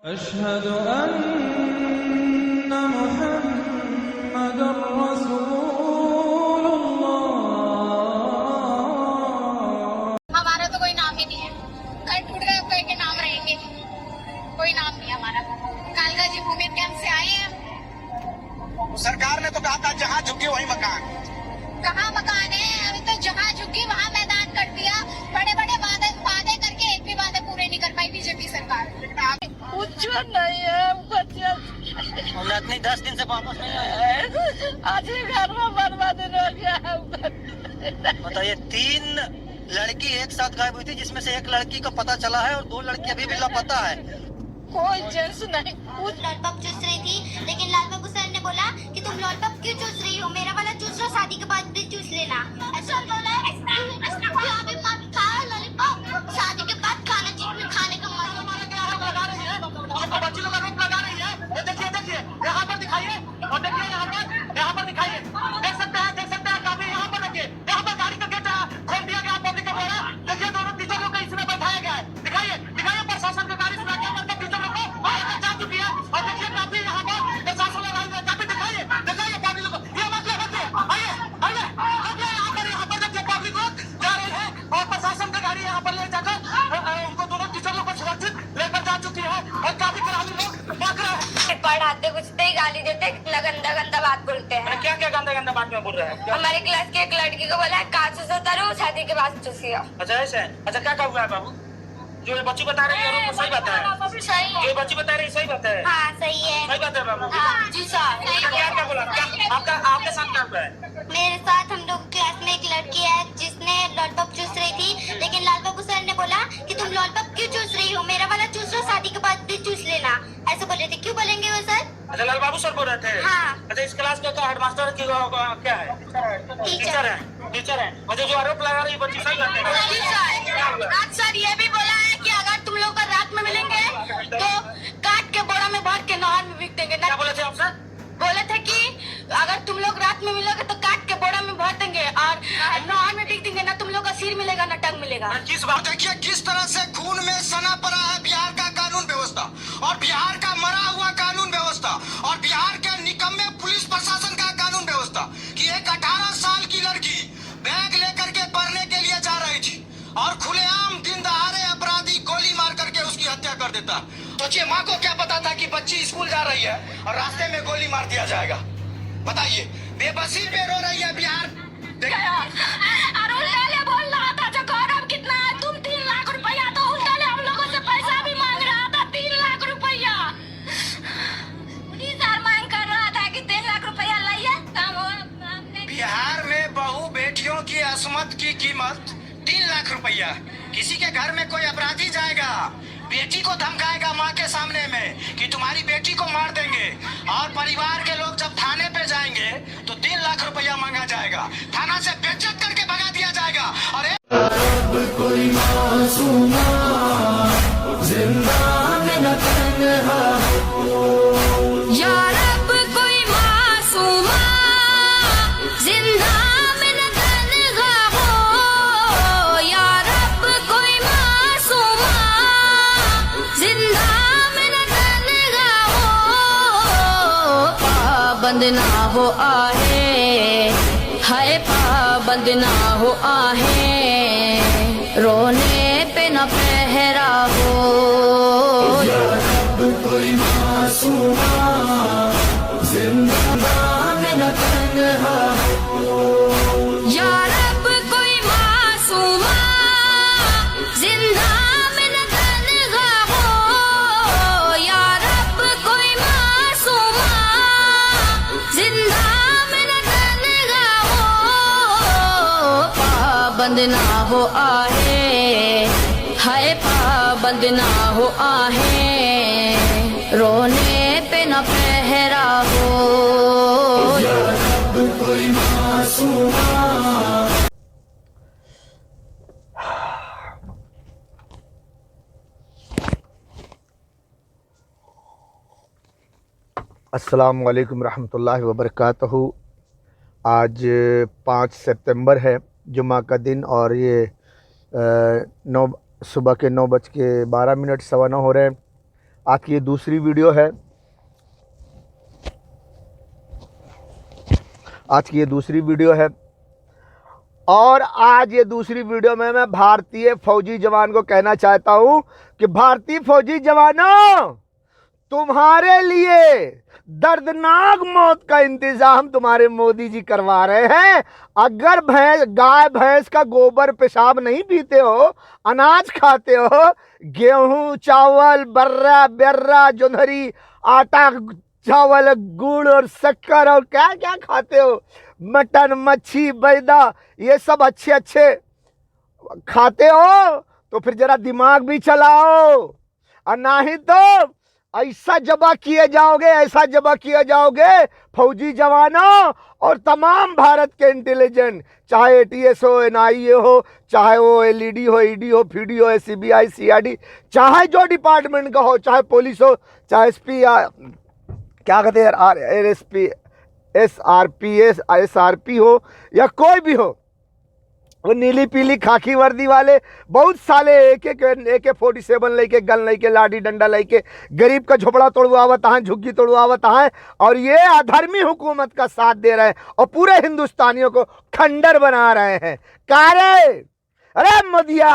अशहदु अन्ना मुहम्मदुर रसूलुल्लाह। हमारा तो कोई नाम ही नहीं है। कल टूट गए कोई के नाम रहेंगे, कोई नाम नहीं हमारा। कालका जी भूमि कैंप से आए हैं। सरकार ने तो कहा था जहाँ झुकी वही मकान। कहाँ मकान है? अभी तो जहाँ झुकी वहाँ मैदान कर दिया। बड़े बड़े वादे करके एक भी वादे पूरे नहीं कर पाई बीजेपी सरकार। कुछ नहीं है, बच्चे नहीं 10 दिन से वापस नहीं आए। आज ही घर में बर्बादी हो गया है। बताइए 3 लड़की एक साथ गायब हुई थी, जिसमें से एक लड़की का पता चला है और 2 लड़की अभी भी लापता है। कोई जेंस नहीं। कुछ लॉलीपॉप चूस रही थी, लेकिन लाल बाबू सर ने बोला कि तुम लॉलीपॉप क्यों चूस रही हो, मेरा वाला चूस लो, शादी के बाद भी चूस लेना। ऐसा बोला अभी मत खाओ लॉलीपॉप, शादी के बाद खाना चाहिए, खाने का मन। बच्ची लोग आरोप लगा रही है। देखिए देखिए यहाँ पर दिखाइए, और देखिए यहाँ पर दिखाइए। देख सकते हैं काफी यहाँ पर देखिए, यहाँ पर गाड़ी का गेट खोल दिया गया पब्लिक के द्वारा। देखिए दोनों टीचर लोग को इसमें बैठाया गया है। दिखाइए प्रशासन का गाड़ी सुना के मतलब टीचर लोग को जा चुकी है। और देखिए काफी यहाँ पर प्रशासन लगा हुआ है। काफी दिखाइए पब्लिक लोग, ये मतलब बच्चे आइए यहाँ पर देखिए पब्लिक लोग जा रहे हैं और प्रशासन की गाड़ी यहाँ पर ले जाकर उनको दोनों टीचर लोग को सुरक्षित लेकर जा चुकी है। और काफी ग्रामीण लोग भाग रहे हैं। पढ़ाते कुछ ही गाली देते, कितना गंदा गंदा बात बोलते हैं। क्या क्या गंदा बात में बोल रहे हैं? हमारे क्लास की एक लड़की को बोला काच से उतारो, शादी के बाद चूसियो। अच्छा ऐसे अच्छा क्या हुआ है बाबू? जो ये बच्ची बता रही है वो सही बात है? सही है। ये बच्ची बता रही है सही बात है? हाँ सही है। सही बात है बाबू? हाँ जी सर। क्या बोला आपके साथ क्या हुआ है? मेरे साथ हम लोग क्लास में एक लड़की है जिसने लॉलीपॉप चूस रही थी, लेकिन लाल बाबू सर ने बोला कि तुम लॉलीपॉप क्यों चूस रही हो, मेरा वाला चूस लो, शादी के बाद भी चूस लेना। ऐसे बोल रहे थे। क्यों बोलेंगे वो सर? अच्छा लाल बाबू सर बोल रहे थे? हाँ। अच्छा इस क्लास का हेडमास्टर की क्या है? टीचर है। मुझे जो आरोप लगा रही है बच्ची सही बात है? आज सर ये भी बोला है कि अगर तुम लोग का रात में मिलेंगे तो काट के बोरा में भर के नहर में बिक देंगे। क्या बोले थे आप सर? बोले थे कि अगर तुम लोग रात में मिलोगे तो काट के बोरा में भर देंगे और नहर में बिक देंगे। ना तुम लोग का सिर मिलेगा ना टंग मिलेगा। किस बात? देखिए किस तरह से खून में सना पड़ा है बिहार का कानून व्यवस्था और बिहार का मरा हुआ कानून व्यवस्था और बिहार के निकम्मे पुलिस प्रशासन का कानून व्यवस्था कि एक 18 साल की लड़की बैग लेकर के पढ़ने के लिए जा रही थी और खुलेआम दिन दहाड़े अपराधी गोली मार करके उसकी हत्या कर देता। सोचिए माँ को क्या पता था कि बच्ची स्कूल जा रही है और रास्ते में गोली मार दिया जाएगा। बताइए बेबसी पे रो रही है बिहार। बोल रहा था जो गौरव कितना है, तुम 3 लाख रुपया तो उल्टे हम लोगों से पैसा भी मांग रहा था। 3 लाख रुपया सर मांग कर रहा था कि 3 लाख रुपया लाइए। बिहार में बहू बेटियों की असमत की कीमत 3 लाख रुपया। किसी के घर में कोई अपराधी जाएगा, बेटी को धमकाएगा माँ के सामने में कि तुम्हारी बेटी को मार देंगे, और परिवार के लोग जब थाने पे जाएंगे तो 3 लाख रुपया मांगा जाएगा, थाना से बेइज्जत करके भगा दिया जाएगा। और कोई मासूमा जिंदा में न तन्हा हो, या रब कोई मासूमा जिंदा में न तन्हा हो, या रब कोई मासूमा जिंदा में न तन्हा हो, पाबंद ना हो आहे, हाय पाबंद ना हो आहे, रोने पे न पहरा हो, या रब कोई मासूमा जिंदा में न तन्हा हो, या रब कोई मासूमा जिंदा में न तन्हा हो, या रब कोई मासूमा जिंदा में न तन्हा हो, पाबंद ना हो आहे, हाय पाबंद ना हो आहे, रोने पे न पहरा हो, या रब कोई मासूमा। अस्सलामु अलैकुम रहमतुल्लाहि व बरकातहू। आज 5 सितंबर है, जुमा का दिन, और ये सुबह के 9:12 सवा 9 हो रहे हैं। आज की ये दूसरी वीडियो है। आज की ये दूसरी वीडियो है और आज ये दूसरी वीडियो में मैं भारतीय फौजी जवान को कहना चाहता हूं कि भारतीय फौजी जवानों, तुम्हारे लिए दर्दनाक मौत का इंतजाम तुम्हारे मोदी जी करवा रहे हैं। अगर गाय भैंस का गोबर पेशाब नहीं पीते हो, अनाज खाते हो, गेहूं चावल बर्रा बेर्रा जोंधरी आटा चावल गुड़ और शक्कर और क्या क्या खाते हो, मटन मच्छी बैदा, ये सब अच्छे अच्छे खाते हो तो फिर जरा दिमाग भी चलाओ, और नहीं तो ऐसा जबा किए जाओगे, ऐसा जबा किए जाओगे फौजी जवानों और तमाम भारत के इंटेलिजेंट, चाहे एटीएस हो, एनआईए हो, चाहे वो एलईडी हो, ईडी हो, पीडी हो, सीबीआई सीआईडी, चाहे जो डिपार्टमेंट का हो, चाहे पुलिस हो, चाहे एसपी क्या कहते हैं एसपी एसआरपीएस एसआरपी हो या कोई भी हो, वो नीली पीली खाकी वर्दी वाले बहुत साले AK-47 लेके गन लेके लाठी डंडा लेके गरीब का झोपड़ा तोड़वावत है, झुग्गी तोड़वावत है और ये अधर्मी हुकूमत का साथ दे रहे हैं और पूरे हिंदुस्तानियों को खंडर बना रहे हैं। कारे अरे मोदिया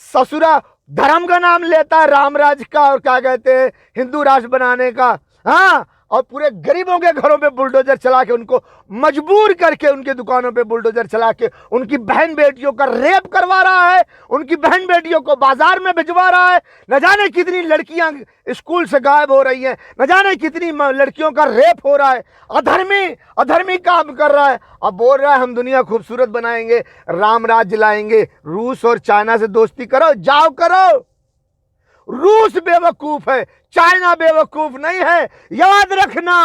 ससुरा धर्म का नाम लेता है, रामराज का और क्या कहते हैं हिंदू राष्ट्र बनाने का, हाँ, और पूरे गरीबों के घरों पे बुलडोजर चला के उनको मजबूर करके उनके दुकानों पे बुलडोजर चला के उनकी बहन बेटियों का रेप करवा रहा है, उनकी बहन बेटियों को बाजार में भिजवा रहा है। न जाने कितनी लड़कियां स्कूल से गायब हो रही हैं, न जाने कितनी लड़कियों का रेप हो रहा है। अधर्मी काम कर रहा है। अब बोल रहा है हम दुनिया खूबसूरत बनाएंगे, राम राज्य लाएंगे, रूस और चाइना से दोस्ती करो, जाओ करो। रूस बेवकूफ है, चाइना बेवकूफ नहीं है, याद रखना।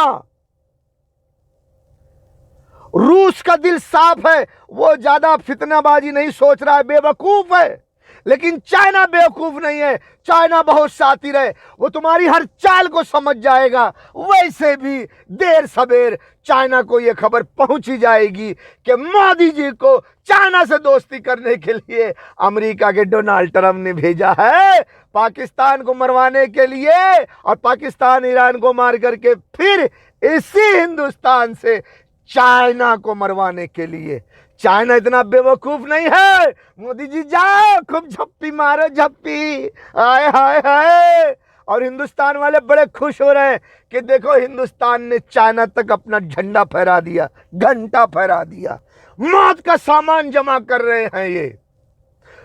रूस का दिल साफ है, वो ज्यादा फितनाबाजी नहीं सोच रहा है, बेवकूफ है। लेकिन चाइना बेवकूफ नहीं है, चाइना बहुत शातिर है, वो तुम्हारी हर चाल को समझ जाएगा। वैसे भी देर सवेर चाइना को यह खबर पहुंच ही जाएगी कि मोदी जी को चाइना से दोस्ती करने के लिए अमेरिका के डोनाल्ड ट्रंप ने भेजा है, पाकिस्तान को मरवाने के लिए, और पाकिस्तान ईरान को मार करके फिर इसी हिंदुस्तान से चाइना को मरवाने के लिए। चाइना इतना बेवकूफ नहीं है। मोदी जी जाओ खूब झप्पी मारो, झप्पी, हाय हाय हाय। और हिंदुस्तान वाले बड़े खुश हो रहे हैं कि देखो हिंदुस्तान ने चाइना तक अपना झंडा फहरा दिया, घंटा फहरा दिया। मौत का सामान जमा कर रहे हैं, ये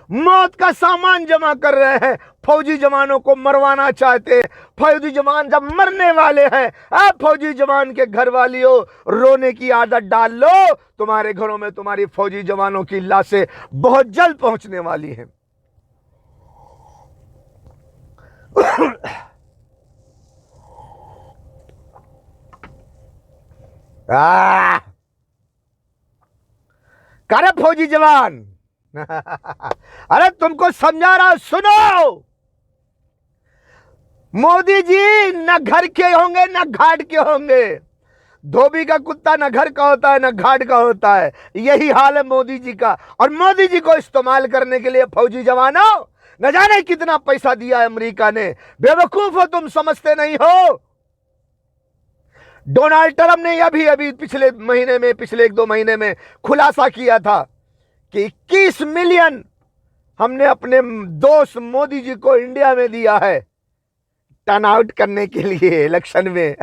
मौत का सामान जमा कर रहे हैं। फौजी जवानों को मरवाना चाहते हैं। फौजी जवान जब मरने वाले हैं, अब फौजी जवान के घर वालियों रोने की आदत डाल लो। तुम्हारे घरों में तुम्हारी फौजी जवानों की लाशें बहुत जल्द पहुंचने वाली हैं। करे फौजी जवान अरे तुमको समझा रहा, सुनो। मोदी जी न घर के होंगे न घाट के होंगे। धोबी का कुत्ता न घर का होता है न घाट का होता है। यही हाल है मोदी जी का। और मोदी जी को इस्तेमाल करने के लिए फौजी जवानों न जाने कितना पैसा दिया है अमेरिका ने। बेवकूफ हो तुम, समझते नहीं हो। डोनाल्ड ट्रंप ने अभी पिछले महीने में, पिछले 1-2 महीने में खुलासा किया था कि 21 मिलियन हमने अपने दोस्त मोदी जी को इंडिया में दिया है टर्न आउट करने के लिए इलेक्शन में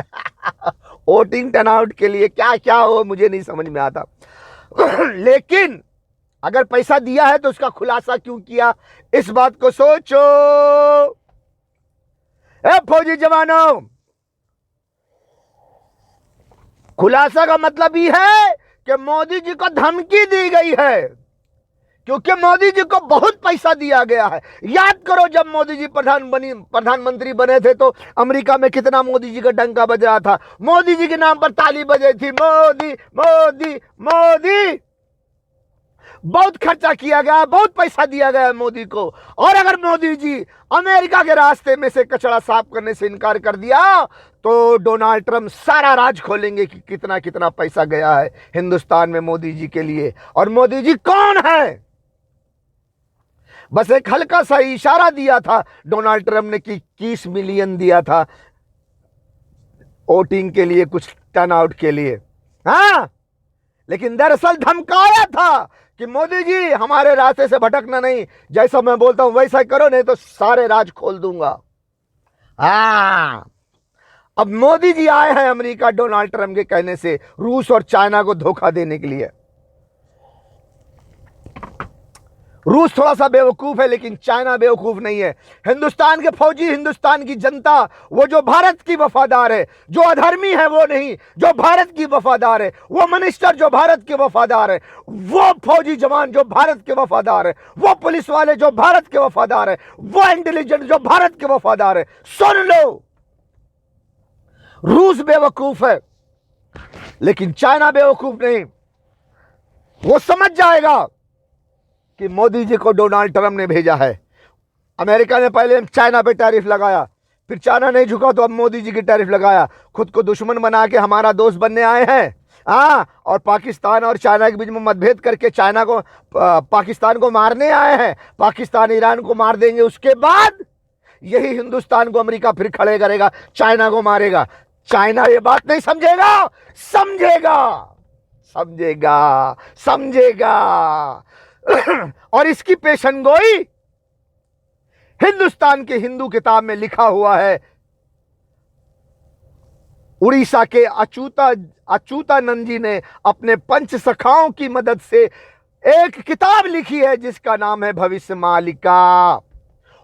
वोटिंग टर्न आउट के लिए। क्या क्या हो मुझे नहीं समझ में आता लेकिन अगर पैसा दिया है तो उसका खुलासा क्यों किया, इस बात को सोचो। फौजी जवानों, खुलासा का मतलब ये है कि मोदी जी को धमकी दी गई है, क्योंकि मोदी जी को बहुत पैसा दिया गया है। याद करो जब मोदी जी प्रधानमंत्री बने थे तो अमेरिका में कितना मोदी जी का डंका बज रहा था, मोदी जी के नाम पर ताली बजे थी, मोदी मोदी मोदी। बहुत खर्चा किया गया, बहुत पैसा दिया गया मोदी को। और अगर मोदी जी अमेरिका के रास्ते में से कचरा साफ करने से इनकार कर दिया तो डोनाल्ड ट्रंप सारा राज खोलेंगे कि कितना कितना पैसा गया है हिंदुस्तान में मोदी जी के लिए। और मोदी जी कौन है? बस एक हल्का सा इशारा दिया था डोनाल्ड ट्रंप ने कि 21 मिलियन दिया था वोटिंग के लिए, कुछ टर्नआउट के लिए। हाँ, लेकिन दरअसल धमकाया था कि मोदी जी हमारे रास्ते से भटकना नहीं, जैसा मैं बोलता हूं वैसा करो, नहीं तो सारे राज खोल दूंगा। हाँ, अब मोदी जी आए हैं अमेरिका डोनाल्ड ट्रंप के कहने से रूस और चाइना को धोखा देने के लिए। रूस थोड़ा सा बेवकूफ है लेकिन चाइना बेवकूफ नहीं है। हिंदुस्तान के फौजी, हिंदुस्तान की जनता, वो जो भारत की वफादार है, जो अधर्मी है वो नहीं, जो भारत की वफादार है, वो मिनिस्टर जो भारत के वफादार है, वो फौजी जवान जो भारत के वफादार है, वो पुलिस वाले जो भारत के वफादार है, वो इंटेलिजेंट जो भारत के वफादार है। सुन लो, रूस बेवकूफ है लेकिन चाइना बेवकूफ नहीं। वो समझ जाएगा कि मोदी जी को डोनाल्ड ट्रंप ने भेजा है। अमेरिका ने पहले चाइना पे टैरिफ लगाया, फिर चाइना नहीं झुका तो अब मोदी जी की टैरिफ लगाया। खुद को दुश्मन बना के हमारा दोस्त बनने आए हैं। हाँ, और पाकिस्तान और चाइना के बीच में मतभेद करके चाइना को, पाकिस्तान को मारने आए हैं। पाकिस्तान ईरान को मार देंगे, उसके बाद यही हिंदुस्तान को अमेरिका फिर खड़े करेगा, चाइना को मारेगा। चाइना ये बात नहीं समझेगा, समझेगा, समझेगा, समझेगा। और इसकी पेशनगोई हिंदुस्तान के हिंदू किताब में लिखा हुआ है। उड़ीसा के अच्युतानंद जी ने अपने पंच सखाओं की मदद से एक किताब लिखी है जिसका नाम है भविष्य मालिका।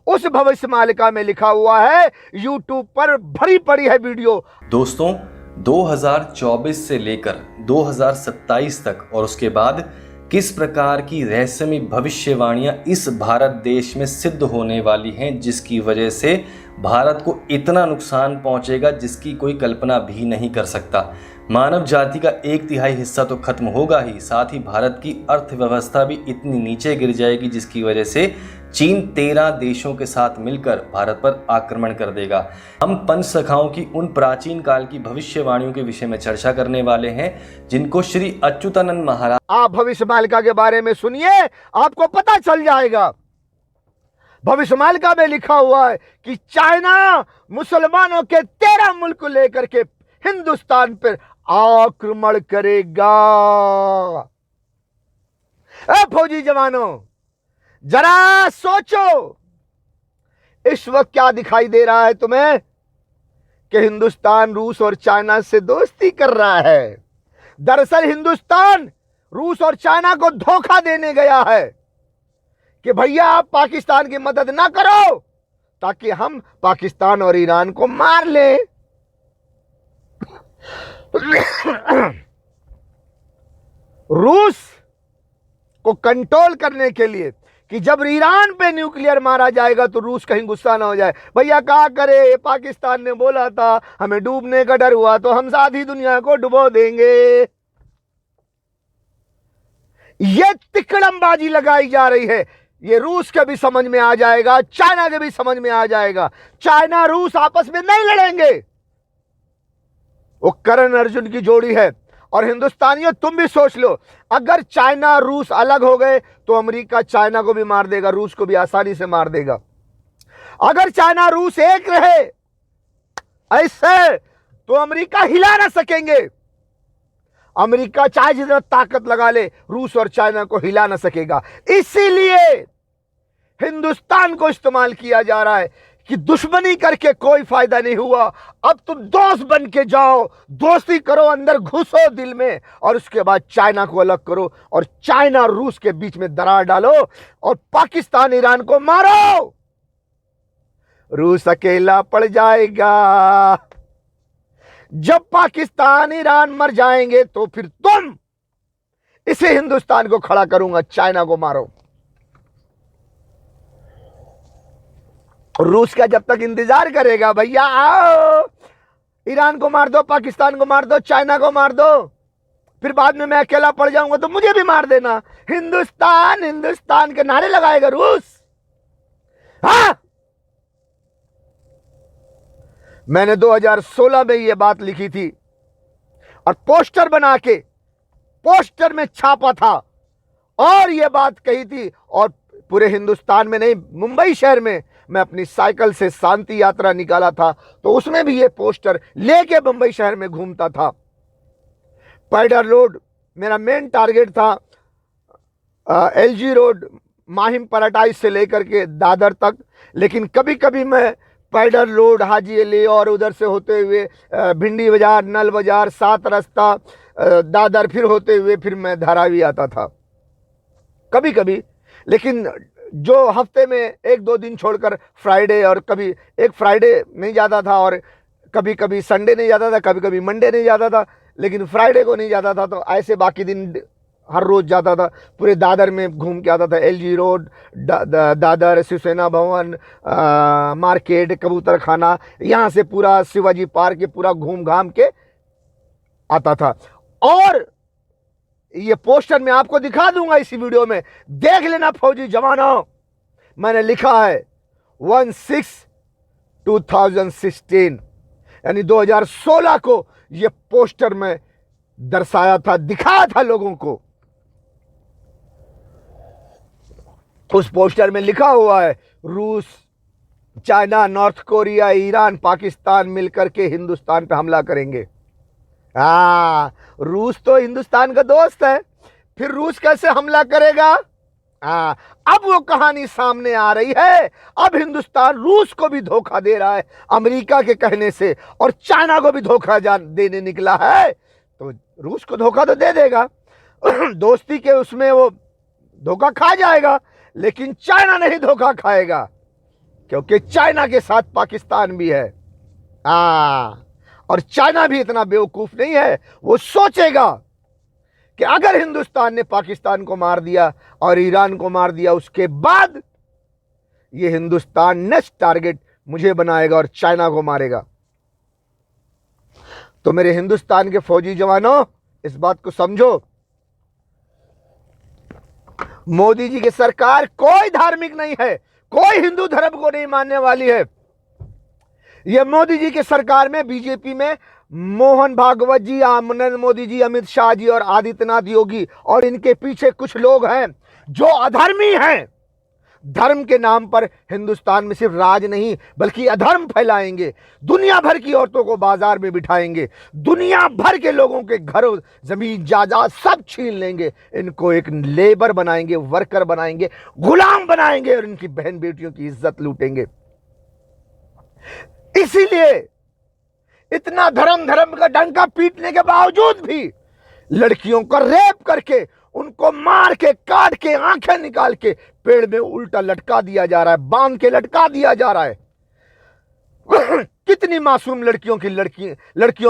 उस भविष्य मालिका में लिखा हुआ है, यूट्यूब पर भरी पड़ी है वीडियो। दोस्तों, 2024 से लेकर 2027 तक और उसके बाद किस प्रकार की रहस्यमयी भविष्यवाणियां इस भारत देश में सिद्ध होने वाली हैं, जिसकी वजह से भारत को इतना नुकसान पहुंचेगा जिसकी कोई कल्पना भी नहीं कर सकता। मानव जाति का 1/3 हिस्सा तो खत्म होगा ही, साथ ही भारत की अर्थव्यवस्था भी इतनी नीचे गिर जाएगी जिसकी वजह से चीन 13 देशों के साथ मिलकर भारत पर आक्रमण कर देगा। हम पंच सखाओं की उन प्राचीन काल की भविष्यवाणियों के विषय में चर्चा करने वाले हैं जिनको श्री अच्युतानंद महाराज। आप भविष्य मालिका के बारे में सुनिए, आपको पता चल जाएगा। भविष्य मालिका में लिखा हुआ है कि चाइना मुसलमानों के 13 मुल्क को लेकर के हिंदुस्तान पर आक्रमण करेगा। फौजी जवानों, जरा सोचो, इस वक्त क्या दिखाई दे रहा है तुम्हें कि हिंदुस्तान रूस और चाइना से दोस्ती कर रहा है। दरअसल हिंदुस्तान रूस और चाइना को धोखा देने गया है कि भैया आप पाकिस्तान की मदद ना करो ताकि हम पाकिस्तान और ईरान को मार लें। रूस को कंट्रोल करने के लिए कि जब ईरान पे न्यूक्लियर मारा जाएगा तो रूस कहीं गुस्सा ना हो जाए। भैया क्या करे, पाकिस्तान ने बोला था हमें डूबने का डर हुआ तो हम आधी दुनिया को डुबो देंगे। ये तिकड़मबाजी लगाई जा रही है। ये रूस के भी समझ में आ जाएगा, चाइना के भी समझ में आ जाएगा। चाइना रूस आपस में नहीं लड़ेंगे, वो करण अर्जुन की जोड़ी है। और हिंदुस्तानियों तुम भी सोच लो, अगर चाइना रूस अलग हो गए तो अमेरिका चाइना को भी मार देगा, रूस को भी आसानी से मार देगा। अगर चाइना रूस एक रहे ऐसे तो अमेरिका हिला ना सकेंगे। अमेरिका चाहे जितना ताकत लगा ले, रूस और चाइना को हिला ना सकेगा। इसीलिए हिंदुस्तान को इस्तेमाल किया जा रहा है कि दुश्मनी करके कोई फायदा नहीं हुआ, अब तुम दोस्त बन के जाओ, दोस्ती करो, अंदर घुसो दिल में, और उसके बाद चाइना को अलग करो और चाइना रूस के बीच में दरार डालो और पाकिस्तान ईरान को मारो। रूस अकेला पड़ जाएगा। जब पाकिस्तान ईरान मर जाएंगे तो फिर तुम इसे हिंदुस्तान को खड़ा करूंगा, चाइना को मारो। रूस का जब तक इंतजार करेगा, भैया आओ, ईरान को मार दो, पाकिस्तान को मार दो, चाइना को मार दो, फिर बाद में मैं अकेला पड़ जाऊंगा तो मुझे भी मार देना। हिंदुस्तान हिंदुस्तान के नारे लगाएगा रूस। हाँ, मैंने 2016 में यह बात लिखी थी और पोस्टर बना के पोस्टर में छापा था और यह बात कही थी और पूरे हिंदुस्तान में नहीं, मुंबई शहर में मैं अपनी साइकिल से शांति यात्रा निकाला था, तो उसमें भी ये पोस्टर लेके मुंबई शहर में घूमता था। पैडर रोड मेरा मेन टारगेट था, LG रोड, माहिम पैराडाइज से लेकर के दादर तक, लेकिन कभी कभी मैं पैडर रोड, हाजी अली और उधर से होते हुए भिंडी बाजार, नल बाजार, 7 रास्ता, दादर, फिर होते हुए फिर मैं धारावी आता था कभी कभी। लेकिन जो हफ्ते में 1-2 दिन छोड़कर फ्राइडे, और कभी एक फ्राइडे नहीं जाता था, और कभी कभी संडे नहीं जाता था, कभी कभी मंडे नहीं जाता था, लेकिन फ्राइडे को नहीं जाता था। तो ऐसे बाकी दिन हर रोज जाता था, पूरे दादर में घूम के आता था। LG रोड, दादर, शिवसेना भवन, मार्केट, कबूतर खाना, यहाँ से पूरा शिवाजी पार्क के पूरा घूम घाम के आता था। और ये पोस्टर मैं आपको दिखा दूंगा इसी वीडियो में, देख लेना फौजी जवानों। मैंने लिखा है 1/6/2016, यानी 2016 को ये पोस्टर में दर्शाया था, दिखाया था लोगों को। उस पोस्टर में लिखा हुआ है, रूस, China, north Korea, Iran, Pakistan मिलकर के हिंदुस्तान पे हमला करेंगे। रूस तो हिंदुस्तान का दोस्त है, फिर रूस कैसे हमला करेगा? अब वो कहानी सामने आ रही है। अब हिंदुस्तान रूस को भी धोखा दे रहा है अमेरिका के कहने से, और चाइना को भी धोखा देने निकला है। तो रूस को धोखा तो दे देगा, दोस्ती के उसमें वो धोखा खा जाएगा, लेकिन चाइना नहीं धोखा खाएगा, क्योंकि चाइना के साथ पाकिस्तान भी है। और चाइना भी इतना बेवकूफ नहीं है, वो सोचेगा कि अगर हिंदुस्तान ने पाकिस्तान को मार दिया और ईरान को मार दिया, उसके बाद ये हिंदुस्तान नेक्स्ट टारगेट मुझे बनाएगा और चाइना को मारेगा। तो मेरे हिंदुस्तान के फौजी जवानों, इस बात को समझो, मोदी जी की सरकार कोई धार्मिक नहीं है, कोई हिंदू धर्म को नहीं मानने वाली है। यह मोदी जी की सरकार में, बीजेपी में मोहन भागवत जी, नरेंद्र मोदी जी, अमित शाह जी और आदित्यनाथ योगी और इनके पीछे कुछ लोग हैं जो अधर्मी हैं। धर्म के नाम पर हिंदुस्तान में सिर्फ राज नहीं बल्कि अधर्म फैलाएंगे, दुनिया भर की औरतों को बाजार में बिठाएंगे, दुनिया भर के लोगों के घरों, जमीन जायदाद सब छीन लेंगे, इनको एक लेबर बनाएंगे, वर्कर बनाएंगे, गुलाम बनाएंगे और इनकी बहन बेटियों की इज्जत लूटेंगे। इसीलिए इतना धर्म का डंका पीटने के बावजूद भी लड़कियों को रेप करके, उनको मार के, काट के, आंखें निकाल के पेड़ में उल्टा लटका दिया जा रहा है, बांध के लटका दिया जा रहा है। कितनी मासूम लड़कियों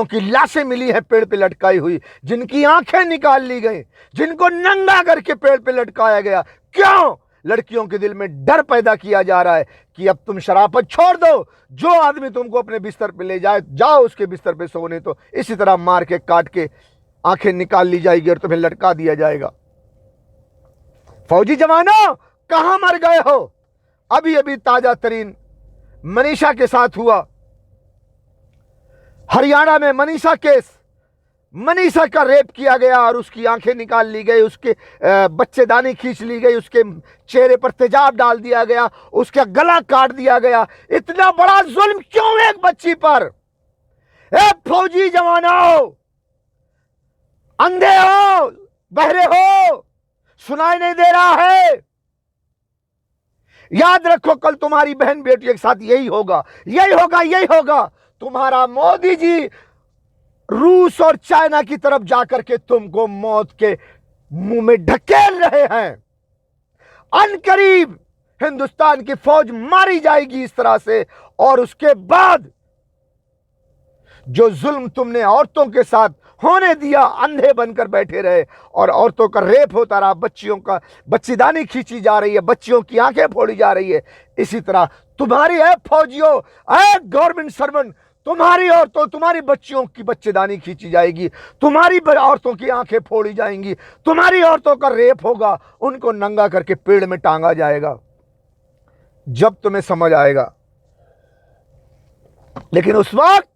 की लाशें मिली है पेड़ पे लटकाई हुई, जिनकी आंखें निकाल ली गई, जिनको नंगा करके पेड़ पे लटकाया गया। क्यों? लड़कियों के दिल में डर पैदा किया जा रहा है कि अब तुम शराफत छोड़ दो, जो आदमी तुमको अपने बिस्तर पे ले जाए, जाओ उसके बिस्तर पे सोने, तो इसी तरह मार के, काट के आंखें निकाल ली जाएगी और तुम्हें लटका दिया जाएगा। फौजी जवानों, कहां मर गए हो? अभी अभी ताजा तरीन मनीषा के साथ हुआ, हरियाणा में मनीषा केस, मनीषा का रेप किया गया और उसकी आंखें निकाल ली गई, उसके बच्चेदानी खींच ली गई, उसके चेहरे पर तेजाब डाल दिया गया, उसका गला काट दिया गया। इतना बड़ा जुल्म क्यों एक बच्ची पर? ए फौजी जवानों, अंधे हो, बहरे हो, सुनाई नहीं दे रहा है? याद रखो, कल तुम्हारी बहन बेटियों के साथ यही होगा, यही होगा, यही होगा। तुम्हारा मोदी जी रूस और चाइना की तरफ जाकर के तुमको मौत के मुंह में ढकेल रहे हैं। अनकरीब हिंदुस्तान की फौज मारी जाएगी इस तरह से, और उसके बाद जो जुल्म तुमने औरतों के साथ होने दिया, अंधे बनकर बैठे रहे और औरतों का रेप होता रहा, बच्चियों का बच्चेदानी खींची जा रही है, बच्चियों की आंखें फोड़ी जा रही है, इसी तरह तुम्हारी है फौजियों, गवर्नमेंट सर्वेंट, तुम्हारी औरतों, तुम्हारी बच्चियों की बच्चेदानी खींची जाएगी, तुम्हारी औरतों की आंखें फोड़ी जाएंगी, तुम्हारी औरतों का रेप होगा, उनको नंगा करके पेड़ में टांगा जाएगा, जब तुम्हें समझ आएगा। लेकिन उस वक्त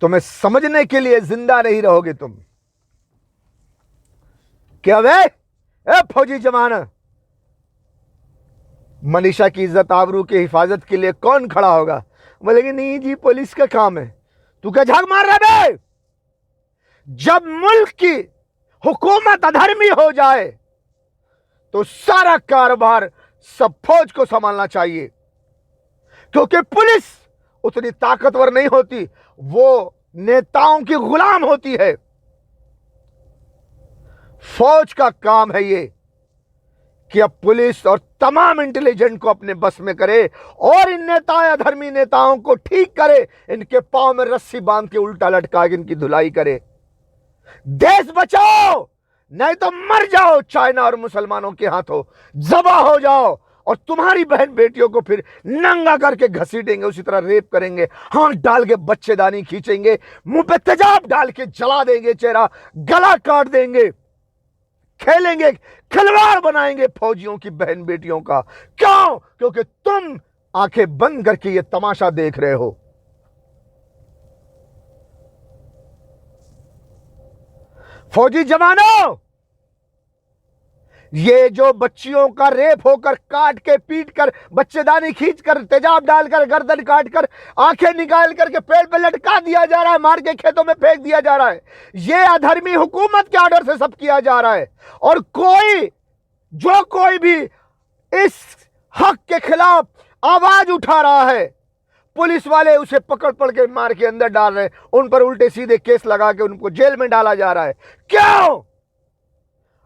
तुम्हें समझने के लिए जिंदा नहीं रहोगे तुम। क्या वे फौजी जवान, मनीषा की इज्जत आबरू की हिफाजत के लिए कौन खड़ा होगा? बोलेंगे नहीं जी पुलिस का काम है। तू क्या झाग मार रहा बे? जब मुल्क की हुकूमत अधर्मी हो जाए तो सारा कारोबार सब फौज को संभालना चाहिए, क्योंकि पुलिस उतनी ताकतवर नहीं होती, वो नेताओं की गुलाम होती है। फौज का काम है ये कि अब पुलिस और तमाम इंटेलिजेंट को अपने बस में करे और इन अधर्मी नेताओं को ठीक करे, इनके पांव में रस्सी बांध के उल्टा लटका के इनकी धुलाई करे। देश बचाओ, नहीं तो मर जाओ चाइना और मुसलमानों के हाथों, जबा हो जाओ और तुम्हारी बहन बेटियों को फिर नंगा करके घसीटेंगे, उसी तरह रेप करेंगे, हाथ डाल के बच्चेदानी खींचेंगे, मुंह पे तेजाब डाल के जला देंगे, चेहरा गला काट देंगे, खेलेंगे, खिलवाड़ बनाएंगे फौजियों की बहन बेटियों का। क्यों? क्योंकि तुम आंखें बंद करके ये तमाशा देख रहे हो। फौजी जवानों, ये जो बच्चियों का रेप होकर काट के पीट कर बच्चेदानी खींचकर तेजाब डालकर गर्दन काट कर आंखें निकाल करके पेड़ पे लटका दिया जा रहा है, मार के खेतों में फेंक दिया जा रहा है, ये अधर्मी हुकूमत के ऑर्डर से सब किया जा रहा है। और कोई भी इस हक के खिलाफ आवाज उठा रहा है, पुलिस वाले उसे पकड़ के मार के अंदर डाल रहे हैं, उन पर उल्टे सीधे केस लगा के उनको जेल में डाला जा रहा है। क्यों?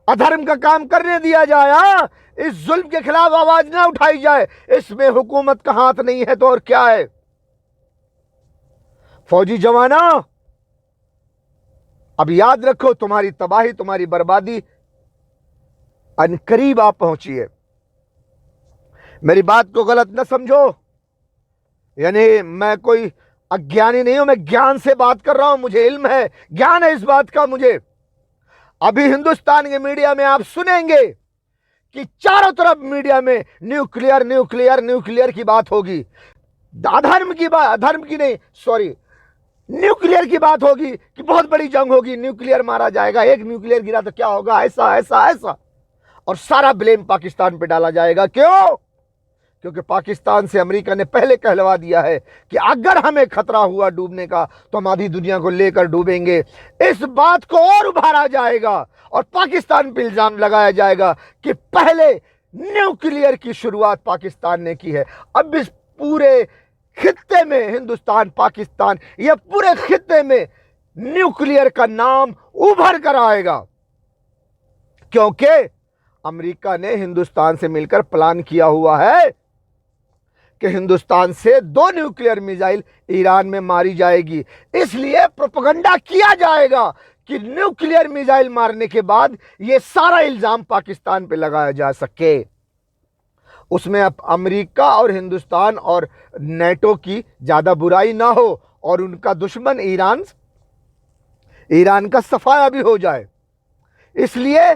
अधर्म का काम करने दिया जाए, इस जुल्म के खिलाफ आवाज ना उठाई जाए, इसमें हुकूमत का हाथ नहीं है तो और क्या है? फौजी जवानों, अब याद रखो, तुम्हारी तबाही, तुम्हारी बर्बादी अनकरीब आप पहुंची है। मेरी बात को गलत न समझो, यानी मैं कोई अज्ञानी नहीं हूं, मैं ज्ञान से बात कर रहा हूं, मुझे इल्म है, ज्ञान है इस बात का मुझे। अभी हिंदुस्तान के मीडिया में आप सुनेंगे कि चारों तरफ मीडिया में न्यूक्लियर न्यूक्लियर न्यूक्लियर की बात होगी, न्यूक्लियर की बात होगी कि बहुत बड़ी जंग होगी, न्यूक्लियर मारा जाएगा, एक न्यूक्लियर गिरा तो क्या होगा, ऐसा ऐसा ऐसा, और सारा ब्लेम पाकिस्तान पे डाला जाएगा। क्यों? क्योंकि पाकिस्तान से अमेरिका ने पहले कहलवा दिया है कि अगर हमें खतरा हुआ डूबने का तो हम आधी दुनिया को लेकर डूबेंगे। इस बात को और उभारा जाएगा और पाकिस्तान पर इल्जाम लगाया जाएगा कि पहले न्यूक्लियर की शुरुआत पाकिस्तान ने की है। अब इस पूरे खित्ते में, हिंदुस्तान, पाकिस्तान, यह पूरे खित्ते में न्यूक्लियर का नाम उभर कर आएगा, क्योंकि अमेरिका ने हिंदुस्तान से मिलकर प्लान किया हुआ है कि हिंदुस्तान से 2 न्यूक्लियर मिसाइल ईरान में मारी जाएगी। इसलिए प्रोपेगेंडा किया जाएगा कि न्यूक्लियर मिसाइल मारने के बाद यह सारा इल्जाम पाकिस्तान पे लगाया जा सके। उसमें अब अमेरिका और हिंदुस्तान और नेटो की ज्यादा बुराई ना हो और उनका दुश्मन ईरान का सफाया भी हो जाए। इसलिए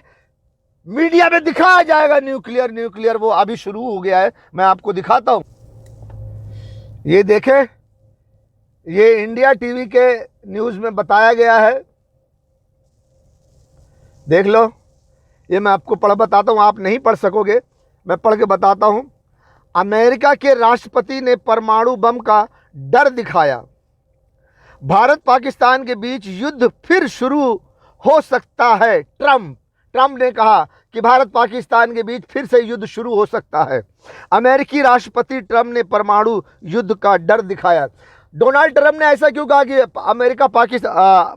मीडिया में दिखाया जाएगा न्यूक्लियर, वो अभी शुरू हो गया है, मैं आपको दिखाता हूं। ये देखें, ये इंडिया टीवी के न्यूज में बताया गया है, देख लो। ये मैं आपको पढ़ बताता हूं, आप नहीं पढ़ सकोगे, मैं पढ़ के बताता हूं। अमेरिका के राष्ट्रपति ने परमाणु बम का डर दिखाया। भारत पाकिस्तान के बीच युद्ध फिर शुरू हो सकता है। ट्रंप ने कहा कि भारत पाकिस्तान के बीच फिर से युद्ध शुरू हो सकता है। अमेरिकी राष्ट्रपति ट्रंप ने परमाणु युद्ध का डर दिखाया। डोनाल्ड ट्रंप ने ऐसा क्यों कहा कि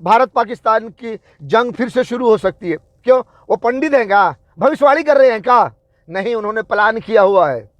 भारत पाकिस्तान की जंग फिर से शुरू हो सकती है? क्यों? वो पंडित हैं क्या? भविष्यवाणी कर रहे हैं क्या? नहीं, उन्होंने प्लान किया हुआ है।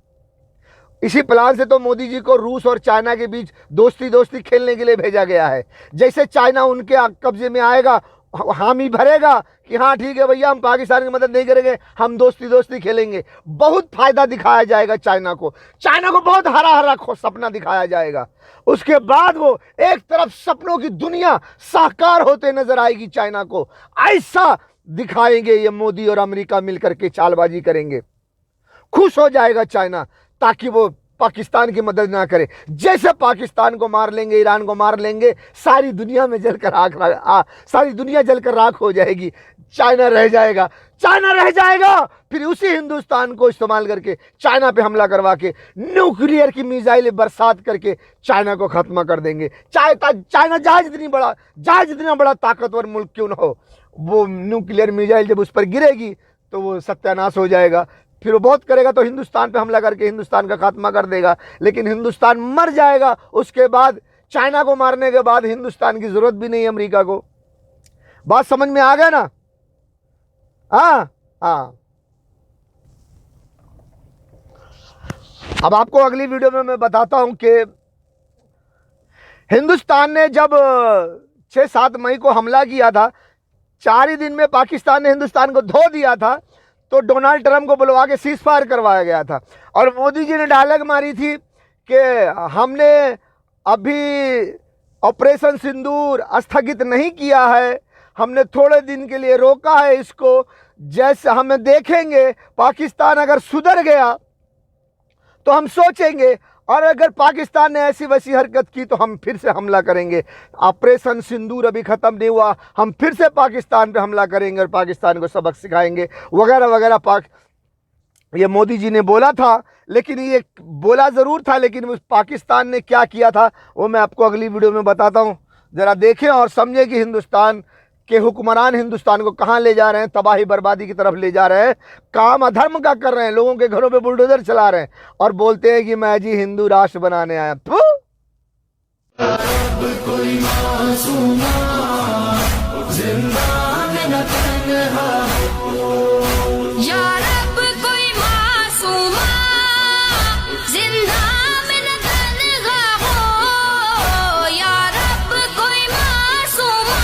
इसी प्लान से तो मोदी जी को रूस और चाइना के बीच दोस्ती खेलने के लिए भेजा गया है। जैसे चाइना उनके कब्जे में आएगा, हामी भरेगा कि हाँ ठीक है भैया, हम पाकिस्तान की मदद नहीं करेंगे, हम दोस्ती खेलेंगे। बहुत फायदा दिखाया जाएगा चाइना को बहुत हरा सपना दिखाया जाएगा। उसके बाद वो एक तरफ सपनों की दुनिया साकार होते नजर आएगी चाइना को। ऐसा दिखाएंगे ये मोदी और अमेरिका मिलकर के चालबाजी करेंगे। खुश हो जाएगा चाइना, ताकि वो पाकिस्तान की मदद ना करे। जैसे पाकिस्तान को मार लेंगे, ईरान को मार लेंगे, सारी दुनिया में सारी दुनिया जलकर राख हो जाएगी। चाइना रह जाएगा, फिर उसी हिंदुस्तान को इस्तेमाल करके चाइना पे हमला करवा के न्यूक्लियर की मिसाइल बरसात करके चाइना को खत्म कर देंगे। चाइना चाहे जितना बड़ा ताकतवर मुल्क क्यों ना हो, वो न्यूक्लियर मिसाइल जब उस पर गिरेगी तो वो सत्यानाश हो जाएगा। फिर वो बहुत करेगा तो हिंदुस्तान पे हमला करके हिंदुस्तान का खात्मा कर देगा, लेकिन हिंदुस्तान मर जाएगा। उसके बाद चाइना को मारने के बाद हिंदुस्तान की जरूरत भी नहीं अमेरिका को। बात समझ में आ गया ना? हाँ। अब आपको अगली वीडियो में मैं बताता हूं कि हिंदुस्तान ने जब 6-7 मई को हमला किया था, 4 ही दिन में पाकिस्तान ने हिंदुस्तान को धो दिया था, तो डोनाल्ड ट्रंप को बुलवा के सीज फायर करवाया गया था। और मोदी जी ने डायलॉग मारी थी कि हमने अभी ऑपरेशन सिंदूर स्थगित नहीं किया है, हमने थोड़े दिन के लिए रोका है इसको, जैसे हमें देखेंगे पाकिस्तान अगर सुधर गया तो हम सोचेंगे, और अगर पाकिस्तान ने ऐसी वैसी हरकत की तो हम फिर से हमला करेंगे। ऑपरेशन सिंदूर अभी ख़त्म नहीं हुआ, हम फिर से पाकिस्तान पे हमला करेंगे और पाकिस्तान को सबक सिखाएंगे वगैरह वगैरह। ये मोदी जी ने बोला था, लेकिन ये बोला ज़रूर था, लेकिन उस पाकिस्तान ने क्या किया था वो मैं आपको अगली वीडियो में बताता हूँ। ज़रा देखें और समझें कि हिंदुस्तान के हुक्मरान हिंदुस्तान को कहाँ ले जा रहे हैं, तबाही बर्बादी की तरफ ले जा रहे हैं। काम अधर्म का कर रहे हैं, लोगों के घरों पे बुलडोजर चला रहे हैं और बोलते हैं कि मैं जी हिंदू राष्ट्र बनाने आया। कोई मासूमा जिंदा में न तन्हा या रब कोई मासूमा जिंदा में न तन्हा हो, या रब कोई मासूमा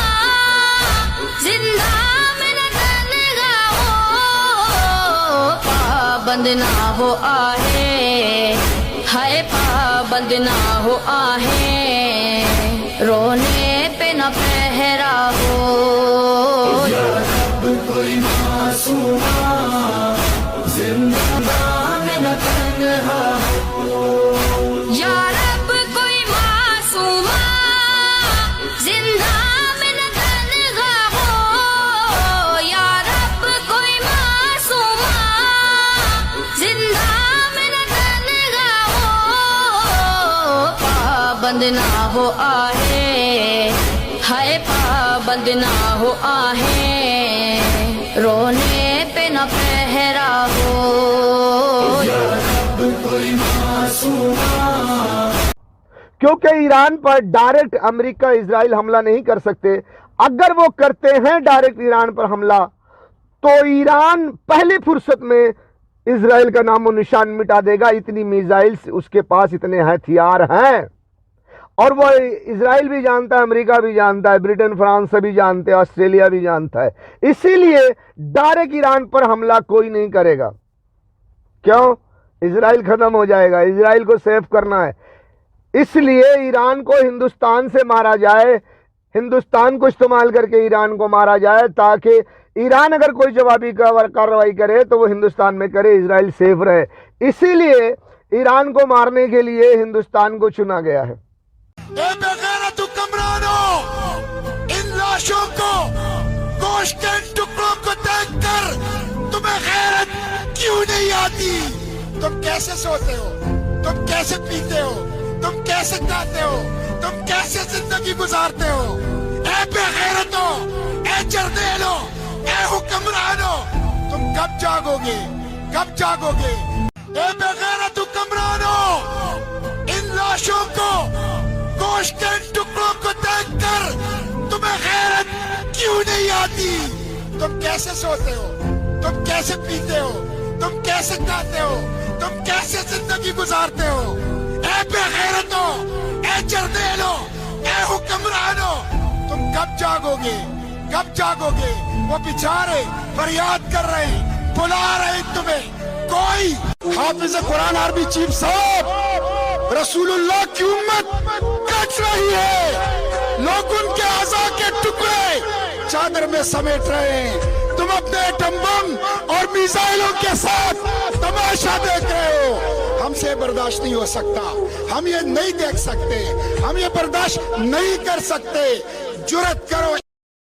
जिंदा में न तन्हा हो। पाबंद ना हो आहे, हाय पाबंद ना हो आहे, रोने पे न पहरा हो। कोई मासूमा जिंदा में न तन्हा या रब कोई मासूमा जिंदा में न तन्हा हो, या रब कोई मासूमा जिंदा में न तन्हा हो। पाबंद ना हो आहे, हाय पाबंद ना हो आहे, रोने पे न पहरा हो। कोई मासूमा। क्योंकि ईरान पर डायरेक्ट अमेरिका इजराइल हमला नहीं कर सकते। अगर वो करते हैं डायरेक्ट ईरान पर हमला, तो ईरान पहली फुर्सत में इजराइल का नामो निशान मिटा देगा। इतनी मिसाइल्स उसके पास, इतने हथियार हैं, और वो इजराइल भी जानता है, अमेरिका भी जानता है, ब्रिटेन फ्रांस सभी जानते हैं, ऑस्ट्रेलिया भी जानता है। इसीलिए डायरेक्ट ईरान पर हमला कोई नहीं करेगा। क्यों? इजराइल खत्म हो जाएगा, इजराइल को सेव करना है। इसलिए ईरान को हिंदुस्तान से मारा जाए, हिंदुस्तान को इस्तेमाल करके ईरान को मारा जाए, ताकि ईरान अगर कोई जवाबी कार्रवाई करे तो वो हिंदुस्तान में करे, इजराइल सेफ रहे। इसीलिए ईरान को मारने के लिए हिंदुस्तान को चुना गया है। बेगैरत हुक्मरानों, इन लाशों को, गोश्त के टुकड़ों को देखकर तुम्हें गैरत क्यों नहीं आती? तुम कैसे सोते हो, तुम कैसे पीते हो, तुम कैसे खाते हो, तुम कैसे जिंदगी गुजारते हो? ए बेगैरतों, ए जर्नेलों, ए हुक्मरानों, तुम कब जागोगे, कब जागोगे? ए बेगैरत हुक्मरानों, इन लाशों को, गोश्त के टुकड़ों को देखकर तुम्हें गैरत क्यों नहीं आती? तुम कैसे सोते हो, तुम कैसे पीते हो, तुम कैसे खाते हो, तुम कैसे जिंदगी गुजारते हो? ए बेगैरतों, ए जर्नेलों, ए हुक्मरानों, तुम कब जागोगे, कब जागोगे? वो बेचारे फरियाद कर रहे हैं, बुला रहे हैं तुम्हें। कोई हाफिज कुरान आर्मी चीफ साहब रसूलुल्लाह की उम्मत कट रही है, लोग उनके आज़ा के टुकड़े चादर में समेट रहे हैं। तुम तुम अपने एटम बम और मिसाइलों के साथ तमाशा देख रहे हो। हमसे बर्दाश्त नहीं हो सकता, हम ये नहीं देख सकते, हम ये बर्दाश्त नहीं कर सकते। जुर्रत करो।